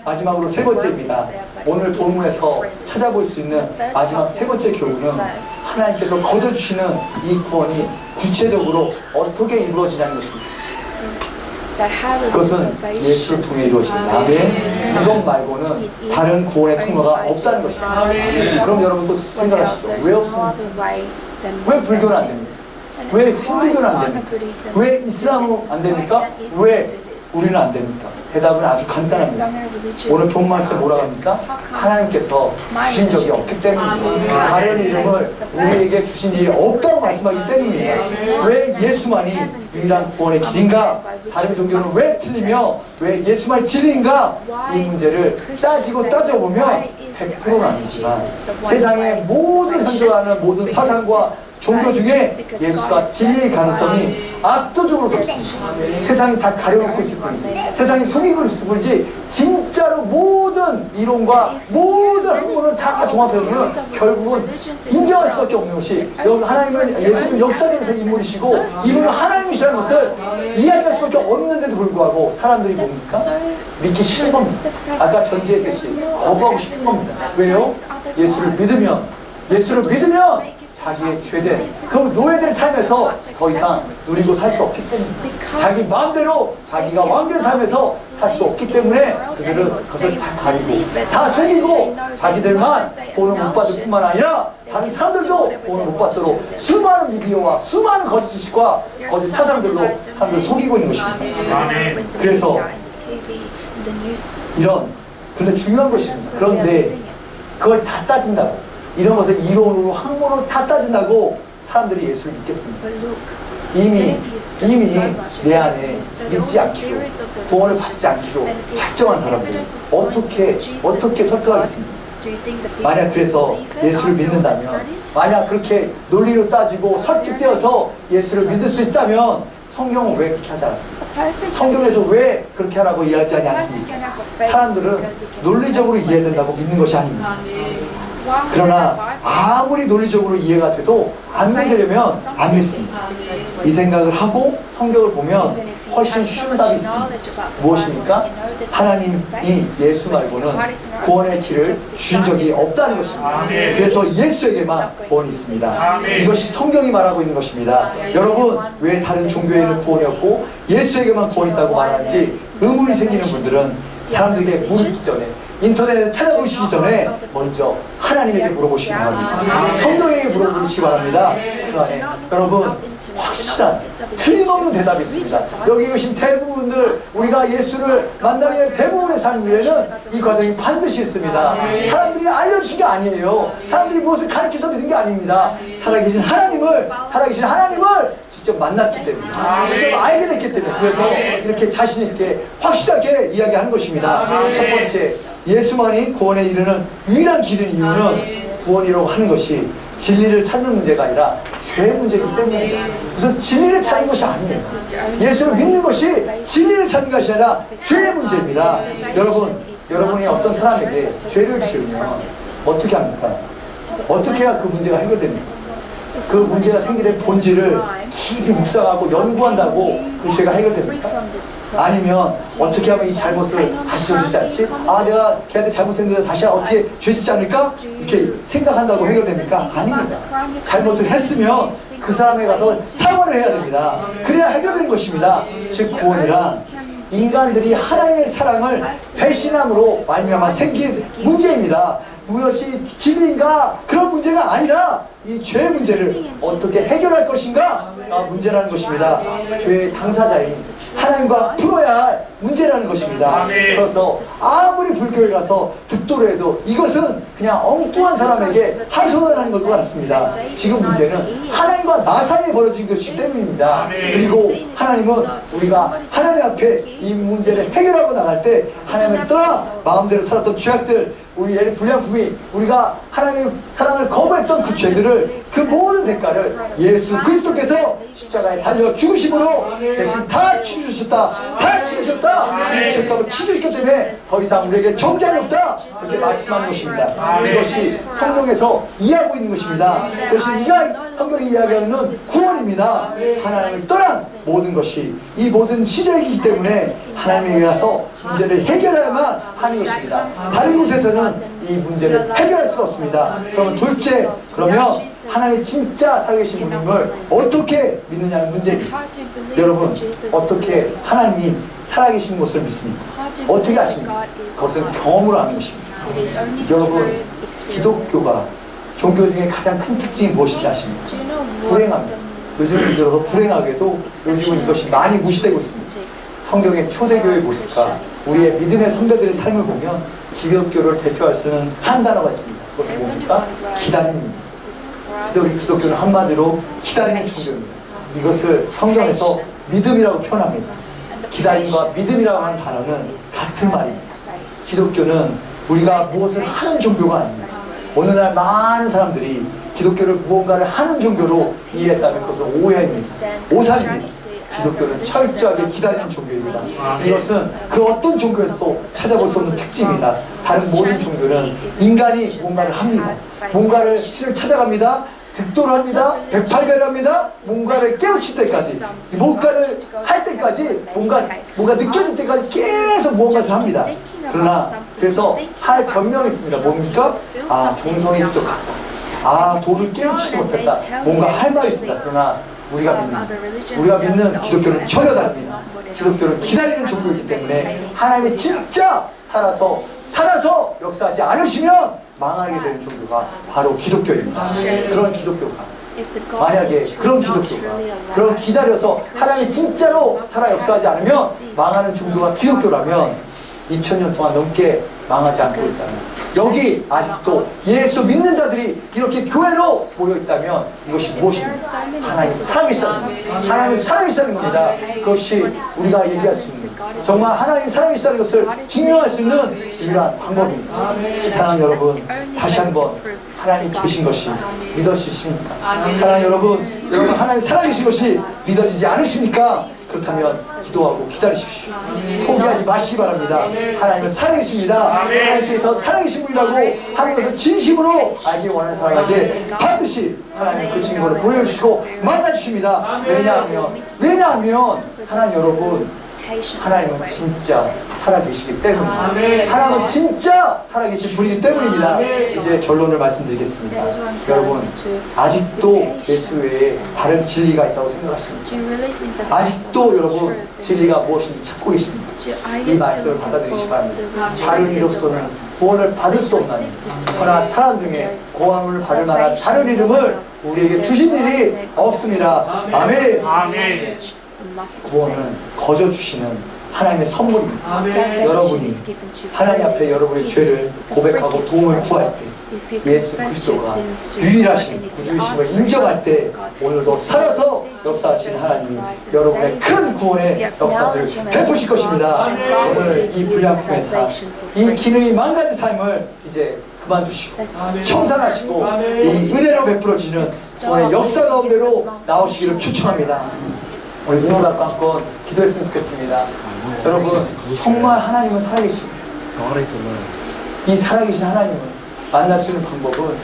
마지막으로 세 번째입니다. 오늘 본문에서 찾아볼 수 있는 마지막 세 번째 교훈은 하나님께서 거둬주시는 이 구원이 구체적으로 어떻게 이루어지냐는 것입니다. 그것은 예수를 통해 이루어집니다. 아멘. 이것 말고는 다른 구원의 통로가 없다는 것입니다. 그럼 여러분 또 생각하시죠. 왜 없습니까? 왜 불교는 안 됩니까? 왜 힌두교는 안 됩니까? 왜 이슬람은 안 됩니까? 왜 우리는 안 됩니까? 대답은 아주 간단합니다. 오늘 본 말씀 뭐라고 합니까? 하나님께서 주신 적이 없기 때문입니다. 다른 이름을 우리에게 주신 일이 없다고 말씀하기 때문입니다. 왜 예수만이 유일한 구원의 길인가? 다른 종교는 왜 틀리며 왜 예수만이 진리인가? 이 문제를 따지고 따져보면 100%는 아니지만 세상의 모든 현존하는 모든 사상과 종교 중에 예수가 진리의 가능성이 압도적으로 높습니다. 세상이 다 가려놓고 있을 뿐이지, 세상이 속이고 있을 뿐이지, 진짜로 모든 이론과 모든 학문을 다 종합해보면 결국은 인정할 수밖에 없는 것이 하나님은 예수는 역사적인 인물이시고 이분은 하나님이시라는 것을 이야기할 수밖에 없는데도 불구하고 사람들이 뭡니까? 믿기 싫은 겁니다. 아까 전제했듯이 거부하고 싶은 겁니다. 왜요? 예수를 믿으면 자기의 죄된 그 노예된 삶에서 더 이상 누리고 살 수 없기 때문입니다. 자기 마음대로 자기가 왕된 삶에서 살 수 없기 때문에 그들은 그것을 다 가리고 다 속이고 자기들만 구원을 못 받을 뿐만 아니라 다른 사람들도 구원을 못 받도록 수많은 미디어와 수많은 거짓 지식과 거짓 사상들로 사람들을 속이고 있는 것입니다. 그래서 근데 중요한 것입니다. 그런데 그걸 다 따진다고, 이런 것을 이론으로 학문으로 다 따진다고 사람들이 예수를 믿겠습니다. 이미 내 안에 믿지 않기로, 구원을 받지 않기로 작정한 사람들이 어떻게 설득하겠습니까? 만약 그래서 예수를 믿는다면, 만약 그렇게 논리로 따지고 설득되어서 예수를 믿을 수 있다면 성경은 왜 그렇게 하지 않았습니까? 성경에서 왜 그렇게 하라고 이야기하지 않습니까? 사람들은 논리적으로 이해된다고 믿는 것이 아닙니다. 그러나 아무리 논리적으로 이해가 돼도 안 믿으려면 안 믿습니다. 이 생각을 하고 성경을 보면 훨씬 쉬운 답이 있습니다. 무엇입니까? 하나님이 예수 말고는 구원의 길을 주신 적이 없다는 것입니다. 그래서 예수에게만 구원이 있습니다. 이것이 성경이 말하고 있는 것입니다. 여러분, 왜 다른 종교에는 구원이 없고 예수에게만 구원이 있다고 말하는지 의문이 생기는 분들은 사람들에게 물기 전에, 인터넷에 찾아보시기 전에 먼저 하나님에게 물어보시기 바랍니다. 성경에게 물어보시기 바랍니다. 그 안에 여러분 확실한 틀림없는 대답이 있습니다. 여기 계신 대부분들, 우리가 예수를 만나기 위해 대부분의 사람들에는 이 과정이 반드시 있습니다. 사람들이 알려주신 게 아니에요. 사람들이 무엇을 가르쳐서 믿은 게 아닙니다. 살아계신 하나님을 직접 만났기 때문에, 직접 알게 됐기 때문에, 그래서 이렇게 자신 있게 확실하게 이야기하는 것입니다. 첫 번째, 예수만이 구원에 이르는 유일한 길인 이유는 구원이라고 하는 것이 진리를 찾는 문제가 아니라 죄의 문제이기 때문입니다. 무슨 진리를 찾는 것이 아니에요. 예수를 믿는 것이 진리를 찾는 것이 아니라 죄의 문제입니다. 여러분이 어떤 사람에게 죄를 지으면 어떻게 합니까? 어떻게 해야 그 문제가 해결됩니까? 그 문제가 생기된 본질을 깊이 묵상하고 연구한다고 그 죄가 해결됩니까? 아니면 어떻게 하면 이 잘못을 다시 저지르지 않지? 내가 걔한테 잘못했는데 다시 어떻게 죄 짓지 않을까? 이렇게 생각한다고 해결됩니까? 아닙니다. 잘못을 했으면 그 사람에 가서 사과를 해야 됩니다. 그래야 해결되는 것입니다. 즉 구원이란 인간들이 하나님의 사랑을 배신함으로 말미암아 생긴 문제입니다. 무엇이 진리인가? 그런 문제가 아니라 이 죄의 문제를 어떻게 해결할 것인가? 문제라는 것입니다. 죄의 당사자인 하나님과 풀어야 할 문제라는 것입니다. 그래서 아무리 불교에 가서 듣도록 해도 이것은 그냥 엉뚱한 사람에게 하소연을 하는 것 같습니다. 지금 문제는 하나님과 나 사이에 벌어진 것이기 때문입니다. 그리고 하나님은 우리가 하나님 앞에 이 문제를 해결하고 나갈 때 하나님을 떠나 마음대로 살았던 죄악들, 우리의 불량품이 우리가 하나님의 사랑을 거부했던 그 죄들을 그 모든 대가를 예수 그리스도께서 십자가에 달려 죽으심으로 대신 다 치주셨다. 다 치주셨다. 이 죄값을 치주셨기 때문에 더 이상 우리에게 정죄함이 없다. 그렇게 말씀하는 것입니다. 이것이 성경에서 이해하고 있는 것입니다. 그것이 우리가 성경이 이야기하는 구원입니다. 하나님을 떠난 모든 것이 이 모든 시작이기 때문에 하나님에게 가서 문제를 해결해야만 하는 것입니다. 다른 곳에서는 이 문제를 해결할 수가 없습니다. 그러면 둘째, 그러면 하나님의 진짜 살아계신 분임을 어떻게 믿느냐는 문제입니다. 여러분, 어떻게 하나님이 살아계신 것을 믿습니까? 어떻게 아십니까? 그것은 경험으로 하는 것입니다. 여러분, 기독교가 종교 중에 가장 큰 특징이 무엇인지 아십니까? 불행합니다. 요즘 들어서 불행하게도 요즘은 이것이 많이 무시되고 있습니다. 성경의 초대교회의 모습과 우리의 믿음의 선배들의 삶을 보면 기독교를 대표할 수 있는 한 단어가 있습니다. 그것은 뭡니까? 기다림입니다. 기독교는 한마디로 기다리는 종교입니다. 이것을 성경에서 믿음이라고 표현합니다. 기다림과 믿음이라고 하는 단어는 같은 말입니다. 기독교는 우리가 무엇을 하는 종교가 아닙니다. 어느 날 많은 사람들이 기독교를 무언가를 하는 종교로 이해했다면 그것은 오해입니다. 오산입니다. 기독교는 철저하게 기다리는 종교입니다. 이것은 그 어떤 종교에서도 찾아볼 수 없는 특징입니다. 다른 모든 종교는 인간이 뭔가를 합니다. 뭔가를 신을 찾아갑니다. 득도를 합니다. 108배를 합니다. 뭔가를 깨우칠 때까지, 뭔가를 할 때까지, 뭔가 느껴질 때까지 계속 무언가를 합니다. 그러나 그래서 할 변명이 있습니다. 뭡니까? 아, 종성이 부족했다. 아, 돈을 깨우치지 못했다. 뭔가 할 말이 있습니다. 그러나 우리가 믿는 기독교는 전혀 다릅니다. 기독교는 기다리는 종교이기 때문에 하나님이 진짜 살아서 역사하지 않으시면 망하게 되는 종교가 바로 기독교입니다. 그런 기독교가 만약에 그런 기다려서 하나님이 진짜로 살아 역사하지 않으면 망하는 종교가 기독교라면 2000년 동안 넘게 망하지 않고 있다는, 여기 아직도 예수 믿는 자들이 이렇게 교회로 모여있다면 이것이 무엇입니까? 하나님이 살아계시다는 겁니다. 하나님이 살아계시다는 겁니다. 그것이 우리가 얘기할 수 있는, 정말 하나님이 살아계시다는 것을 증명할 수 있는 유일한 방법입니다. 사랑하는 여러분, 다시 한번 하나님이 계신 것이 믿어지십니까? 사랑하는 여러분 하나님이 살아계신 것이 믿어지지 않으십니까? 그렇다면 기도하고 기다리십시오. 포기하지 마시기 바랍니다. 하나님은 살아계십니다. 하나님께서 살아계신 분이라고 하는 것을 진심으로 알기 원하는 사람에게 반드시 하나님 그 증거를 보여주시고 만나주십니다. 왜냐하면 사랑하는 여러분, 하나님은 진짜 살아계시기 때문입니다. 하나님은 진짜 살아계신 분이기 때문입니다. 이제 결론을 말씀드리겠습니다. 여러분, 아직도 예수 외에 다른 진리가 있다고 생각하십니까? 아직도 여러분 진리가 무엇인지 찾고 계십니까? 이 말씀을 받아들이시기 바랍니다. 다른 이로서는 구원을 받을 수 없는 천하 사람 중에 구원을 받을 만한 다른 이름을 우리에게 주신 일이 없습니다. 아멘. 구원은 거저 주시는 하나님의 선물입니다. 여러분이 하나님 앞에 여러분의 죄를 고백하고 도움을 구할 때, 예수 그리스도가 유일하신 구주이심을 인정할 때 오늘도 살아서 역사하신 하나님이 여러분의 큰 구원의 역사를 베푸실 것입니다. 오늘 이 불량품의 삶, 이 기능이 망가진 삶을 이제 그만두시고 청산하시고 이 은혜로 베풀어지는 구원의 역사 가운데로 나오시기를 추천합니다. 우리 눈을 감고 기도했으면 좋겠습니다. 여러분, 정말 하나님은 살아계십니다. 이 살아계신 하나님은 만날 수 있는 방법은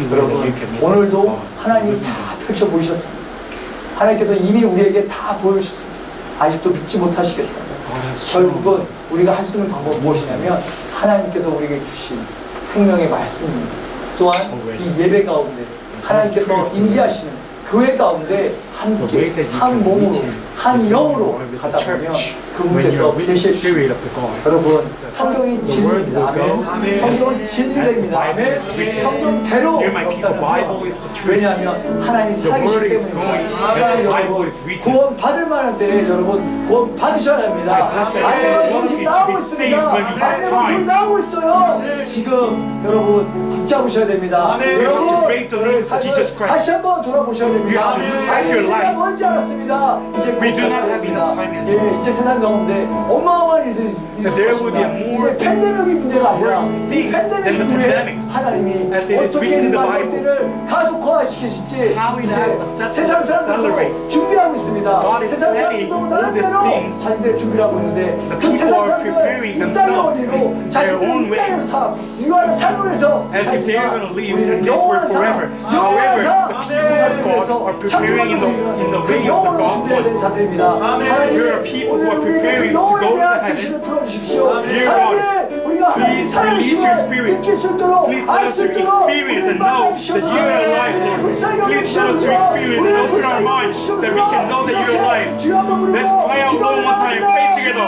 여러분, 오늘도 하나님이 다 펼쳐 보이셨습니다. 하나님께서 이미 우리에게 다 보여주셨습니다. 아직도 믿지 못하시겠다. 결국은 우리가 할 수 있는 방법은 무엇이냐면 하나님께서 우리에게 주신 생명의 말씀입니다. 또한 이 예배 가운데 하나님께서 임재하시는 교회 가운데 함께 한 몸으로 한 영으로 가다 보면 그분께서 계시해 주십니다. 여러분, 성경이 진리입니다. 아멘. 성경은 진리입니다. 아멘. 성경대로 역사를 합니다. 왜냐하면 하나님이 살아계시기 때문입니다. 사랑하는 여러분, 구원 받을 만한 때에 여러분 구원 받으셔야 됩니다. 안내방송이 나오고 있습니다. 안내방송이 나오고 있어요. 지금 여러분 붙잡으셔야 됩니다. 여러분, 오늘 삶을 다시 한번 돌아보셔야 됩니다. 아니, 내가 뭔지 알았습니다. 이제 We do not have enough time in 예, 이제 세상 가운데 어마어마한 일들이 있을 there will be 것입니다. a more 이제 팬데믹이 문제가 아니라 worse 이 things than 팬데믹 the 이후에 pandemics. 하나님이 As it is 어떻게 written in 이 the 마지막 Bible. 때를 가속화시키실지 How we 이제 now 세상 사람들도 accelerate. 준비하고 있습니다. God is 세상 planning 사람들도 all 나름대로 these things. 자신들의 준비를 하고 있는데 The 그 people 세상 are 사람들 preparing 이 땅의 themselves 어디로 in their 자신들의 own 이 땅에서 삶 유한한 삶을 위해서 As if they are 살지만 going to live 우리는 in this 영원한 world 삶 forever. 영원한 However, 삶 the 그 people 삶을 of 위해서 God are preparing 창조받는 in the 그 way of the 영혼을 God 준비해야 되는 was. 자들입니다. There are 하나님 people 오늘 who are 우리에게 그 preparing to 영혼에 go to 대한 heaven.決心을 풀어주십시오. Dear 하나님 우리가 하나님 please release your 살아계심을 spirit. 느낄 수 있도록 Please 알 let us 수 있도록 experience 우리를 and know 만나주시옵소서. that you are alive, 우리를 Lord. 불쌍히 Please let us 여기시옵소서. experience and 우리를 open our 불쌍히 minds that we 여기시옵소서. can know that you are 이렇게 alive. 주여 한번 부르고 Let's cry out 기도를 one more time, 나갑니다. pray together.